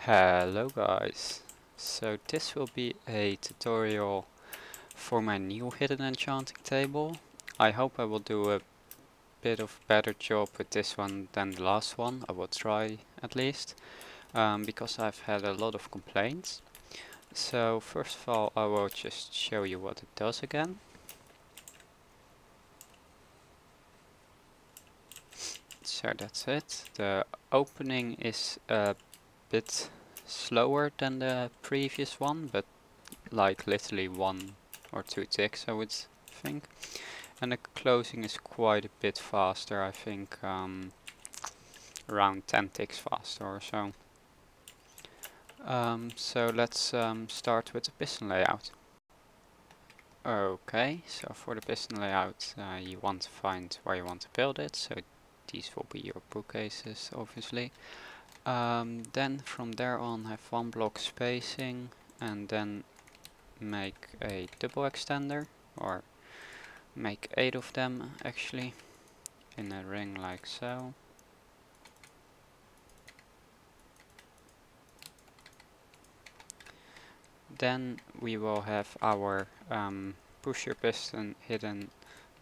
Hello guys, so this will be a tutorial for my new hidden enchanting table. I hope I will do a bit of better job with this one than the last one. I will try at least, because I've had a lot of complaints. So first of all I will just show you what it does again. So that's it. The opening is a bit slower than the previous one, but like literally 1 or 2 ticks I would think. And the closing is quite a bit faster, I think around 10 ticks faster or so. So let's start with the piston layout. Okay, so for the piston layout you want to find where you want to build it, so these will be your bookcases obviously. Then from there on have 1 block spacing and then make a double extender, or make 8 of them actually, in a ring like so. Then we will have our pusher piston hidden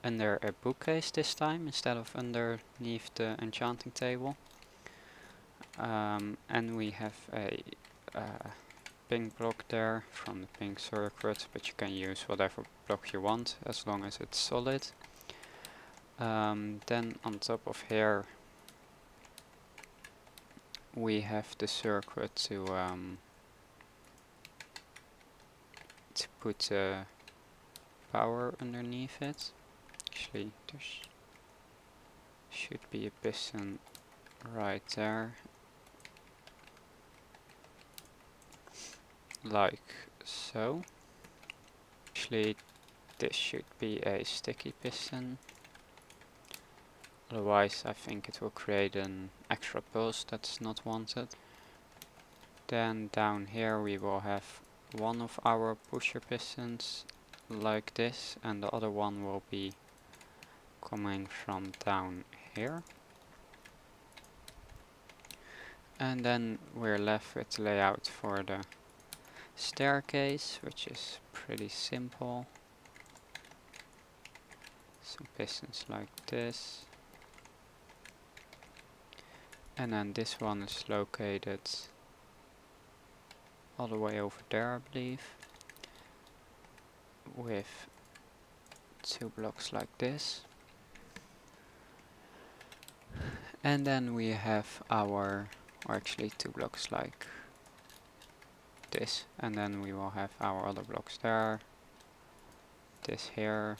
under a bookcase this time, instead of underneath the enchanting table. And we have a pink block there from the pink circuit, but you can use whatever block you want as long as it's solid. Then on top of here we have the circuit to put power underneath it. Actually there should be a piston right there, like so. Actually this should be a sticky piston, otherwise I think it will create an extra pulse that's not wanted. Then down here we will have one of our pusher pistons like this, and the other one will be coming from down here. And then we're left with the layout for the staircase, which is pretty simple. Some pistons like this. And then this one is located all the way over there, I believe, with 2 blocks like this. And then we have our, or actually 2 blocks like this, and then we will have our other blocks there, this here,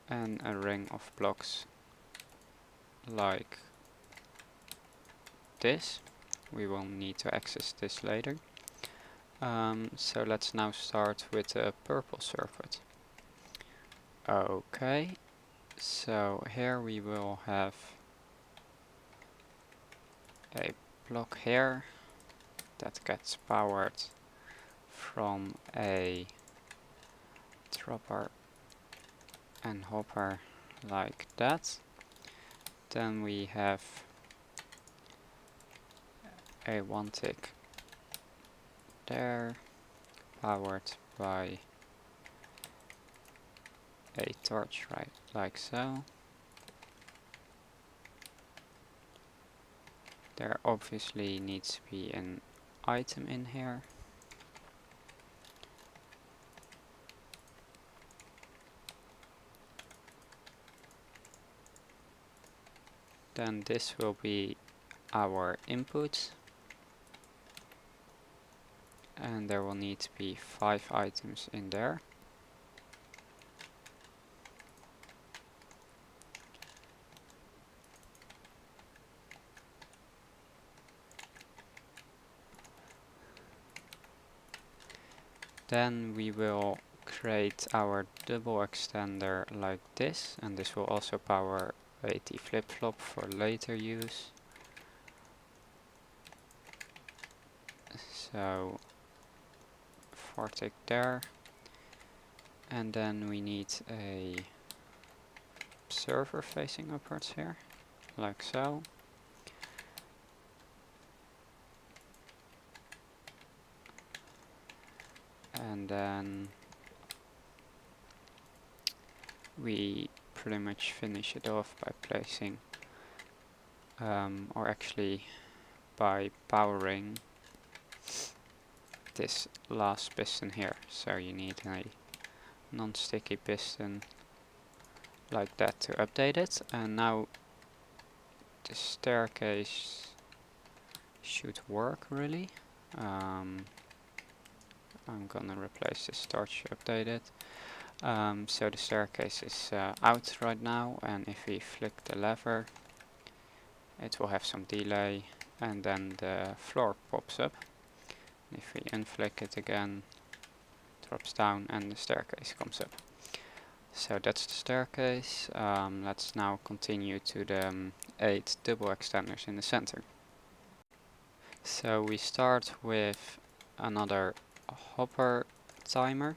and a ring of blocks like this. We will need to access this later. So let's now start with the purple circuit. Okay, so here we will have a block here that gets powered from a dropper and hopper like that. Then we have a 1 tick there, powered by a torch right like so. There obviously needs to be an item in here. Then this will be our input, and there will need to be 5 items in there. Then we will create our double extender like this, and this will also power a T flip-flop for later use. So 4 tick there, and then we need a server facing upwards here, like so. and then we pretty much finish it off by placing or actually by powering this last piston here. So you need a non-sticky piston like that to update it. And now the staircase should work really. I'm gonna replace this torch to update it. So the staircase is out right now, and if we flick the lever it will have some delay and then the floor pops up. If we unflick it again, it drops down and the staircase comes up. So that's the staircase. Let's now continue to the 8 double extenders in the center. So we start with another hopper timer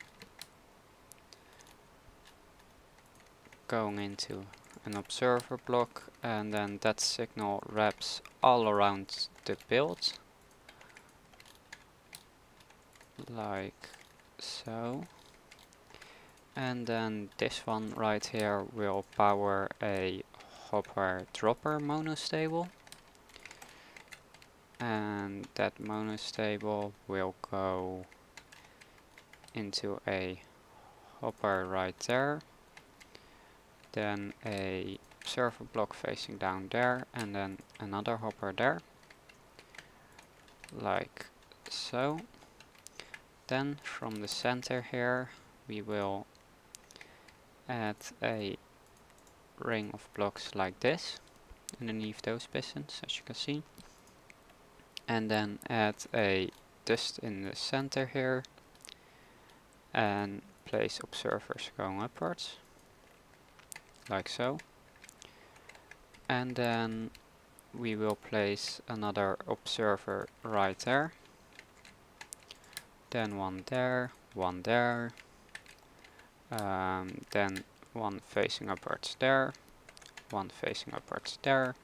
going into an observer block, and then that signal wraps all around the build like so. And then this one right here will power a hopper dropper monostable, and that monostable will go into a hopper right there, then a observer block facing down there, and then another hopper there like so. Then from the center here we will add a ring of blocks like this underneath those pistons, as you can see, and then add a dust in the center here and place observers going upwards like so. And then we will place another observer right there, then one there, then one facing upwards there, one facing upwards there.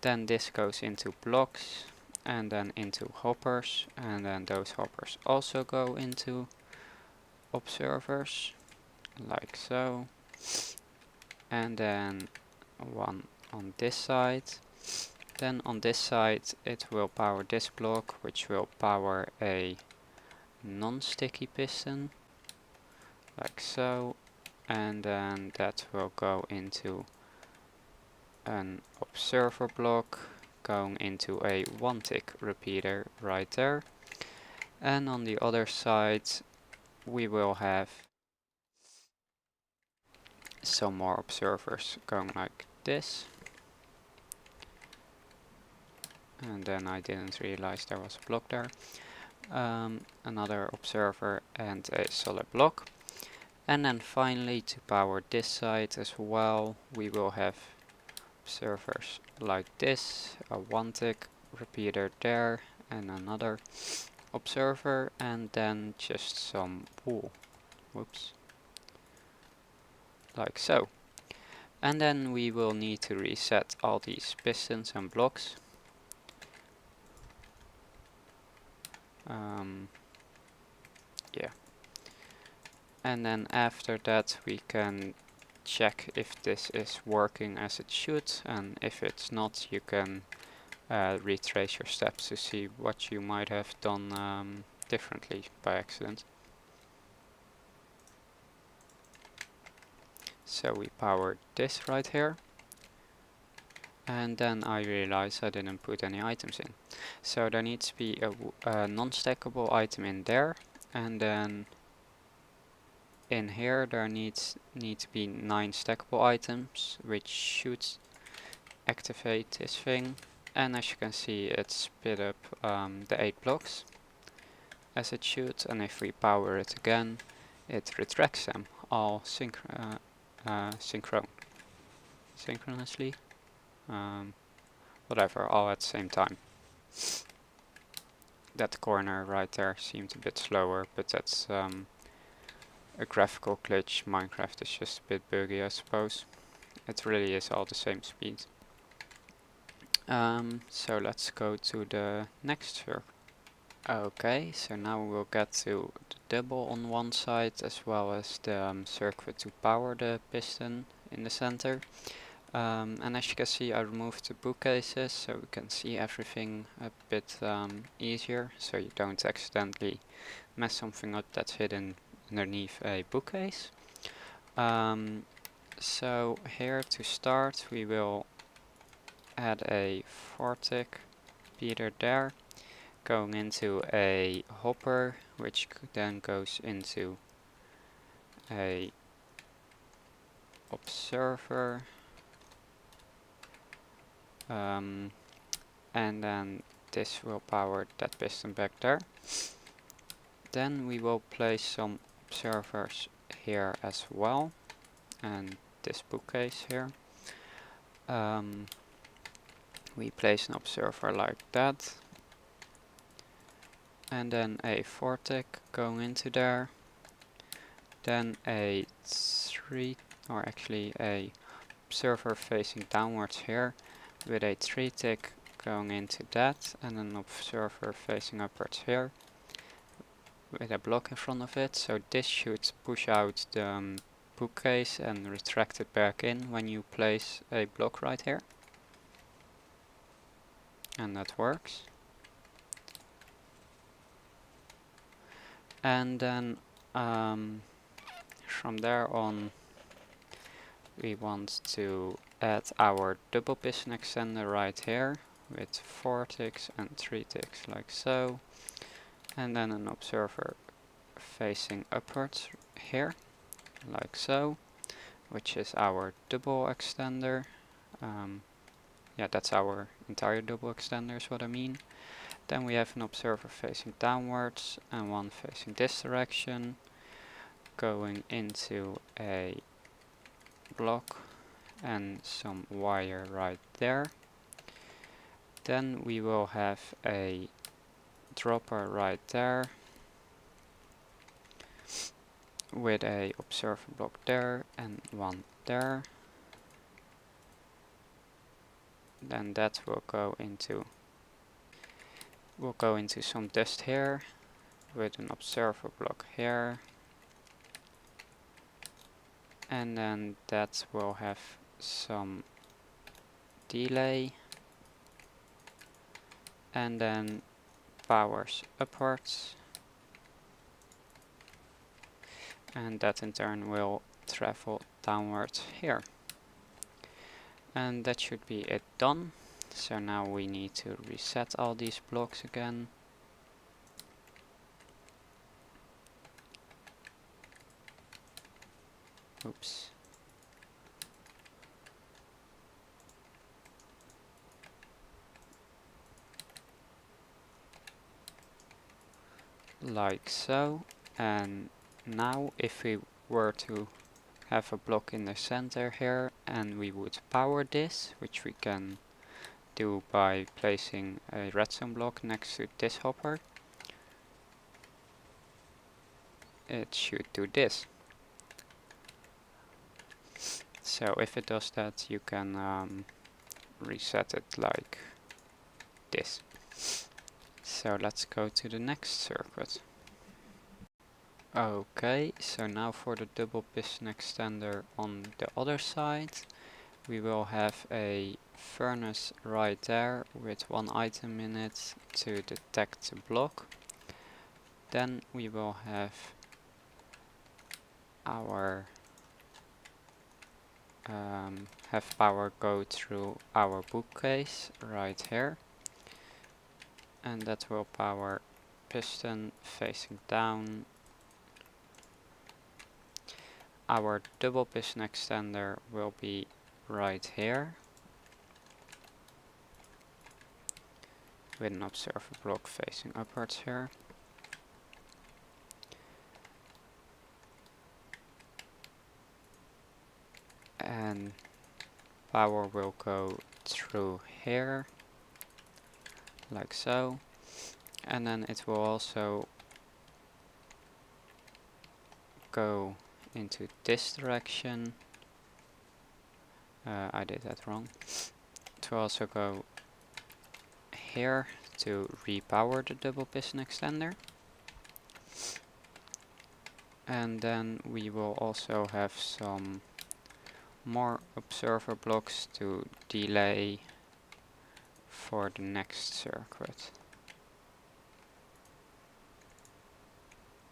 Then this goes into blocks and then into hoppers, and then those hoppers also go into observers like so. And then one on this side. Then on this side it will power this block, which will power a non-sticky piston like so, and then that will go into an observer block going into a 1-tick repeater right there. And on the other side we will have some more observers going like this. And then I didn't realize there was a block there. Another observer and a solid block. And then finally, to power this side as well, we will have observers like this, a 1-tick repeater there, and another observer, and then just some wool. Whoops. Like so. And then we will need to reset all these pistons and blocks. Yeah. And then after that we can check if this is working as it should, and if it's not, you can retrace your steps to see what you might have done differently by accident. So we powered this right here, and then I realized I didn't put any items in. So there needs to be a non-stackable item in there, and then in here there need to be 9 stackable items, which should activate this thing. And as you can see, it spit up the 8 blocks as it should, and if we power it again, it retracts them all synchronously, whatever, all at the same time. That corner right there seemed a bit slower, but that's a graphical glitch. Minecraft is just a bit buggy, I suppose. It really is all the same speed. So let's go to the next circle. Okay, so now we'll get to the double on one side as well as the circuit to power the piston in the center. And as you can see, I removed the bookcases so we can see everything a bit easier, so you don't accidentally mess something up that's hidden underneath a bookcase. So here to start we will add a vortic beater there, going into a hopper, which then goes into a observer, and then this will power that piston back there. Then we will place some observers here as well, and this bookcase here. We place an observer like that, and then a vortic going into there, then a observer facing downwards here with a 3 tick going into that, and an observer facing upwards here with a block in front of it. So this should push out the bookcase and retract it back in when you place a block right here, and that works. And then from there on we want to add our double piston extender right here with 4 ticks and 3 ticks like so, and then an observer facing upwards here like so, which is our double extender. Yeah, that's our entire double extender is what I mean. Then we have an observer facing downwards and one facing this direction, going into a block and some wire right there. Then we will have a dropper right there with a observer block there and one there. Then that will go into some dust here with an observer block here, and then that will have some delay, and then powers upwards, and that in turn will travel downwards here. And that should be it done. So now we need to reset all these blocks again. Oops. Like so. And now if we were to have a block in the center here and we would power this, which we can do by placing a redstone block next to this hopper, it should do this. So if it does that, you can reset it like this. So let's go to the next circuit. Okay, so now for the double piston extender on the other side, we will have a furnace right there with one item in it to detect the block. Then we will have our power go through our bookcase right here, and that will power piston facing down. Our double piston extender will be right here with an observer block facing upwards here. And power will go through here like so, and then it will also go into this direction. I did that wrong. It will also go here to repower the double piston extender. And then we will also have some more observer blocks to delay for the next circuit.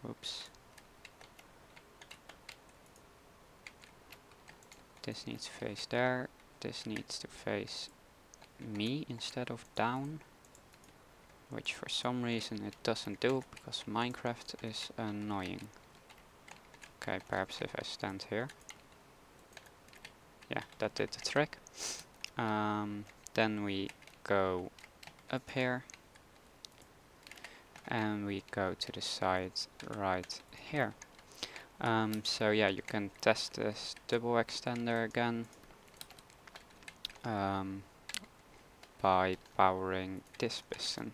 Oops. This needs to face there. This needs to face me instead of down, which for some reason it doesn't do because Minecraft is annoying. Okay, perhaps if I stand here. Yeah, that did the trick. Then we go up here and we go to the side right here. So yeah, you can test this double extender again by powering this piston.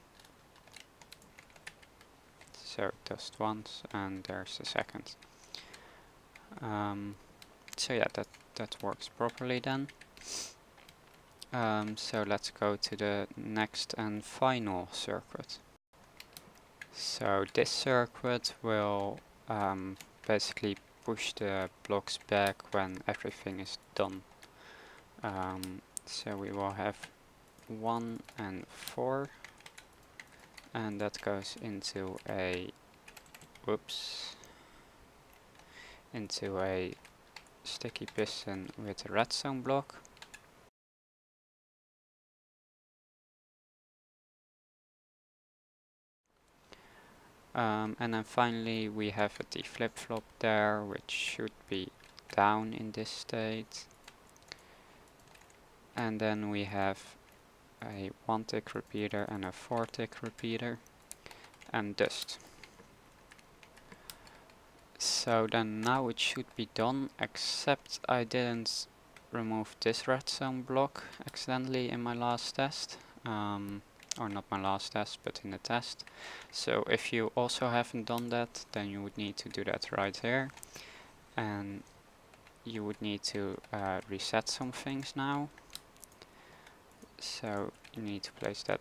So just once, and there's the second. So yeah, that works properly then. So let's go to the next and final circuit. So this circuit will basically push the blocks back when everything is done. So we will have 1 and 4, and that goes into a into a sticky piston with a redstone block. And then finally we have a D flip-flop there, which should be down in this state. And then we have a 1-tick repeater and a 4-tick repeater and dust. So then now it should be done, except I didn't remove this redstone block accidentally in my last test. Or not my last test, but in the test. So if you also haven't done that, then you would need to do that right here. And you would need to reset some things now. So you need to place that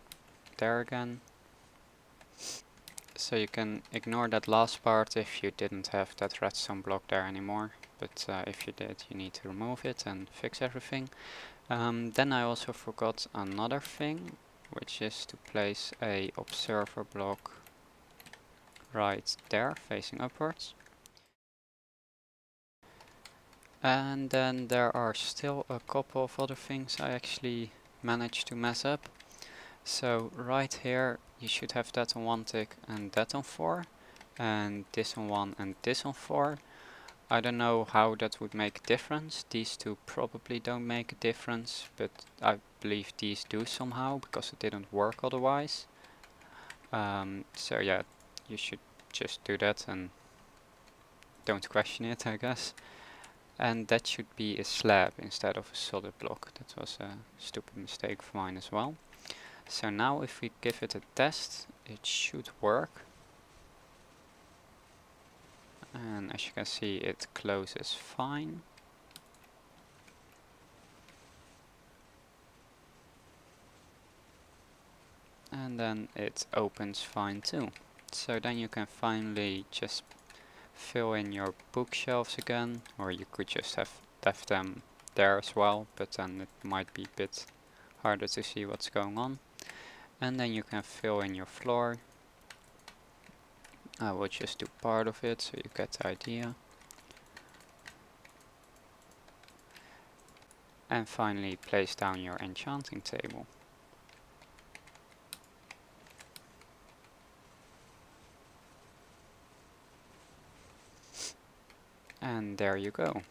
there again. So you can ignore that last part if you didn't have that redstone block there anymore. But if you did, you need to remove it and fix everything. Then I also forgot another thing, which is to place a observer block right there, facing upwards. And then there are still a couple of other things I actually managed to mess up. So right here you should have that on 1 tick and that on 4, and this on 1 and this on 4. I don't know how that would make a difference. These two probably don't make a difference, but I believe these do somehow, because it didn't work otherwise. So yeah, you should just do that and don't question it, I guess. And that should be a slab instead of a solid block. That was a stupid mistake of mine as well. So now if we give it a test, it should work. And as you can see, it closes fine. And then it opens fine too. So then you can finally just fill in your bookshelves again, or you could just have left them there as well, but then it might be a bit harder to see what's going on. And then you can fill in your floor. I will just do part of it so you get the idea. And finally place down your enchanting table. And there you go.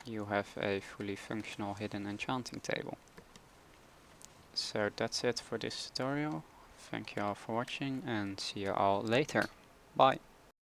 You have a fully functional hidden enchanting table. So that's it for this tutorial. Thank you all for watching and see you all later. Bye.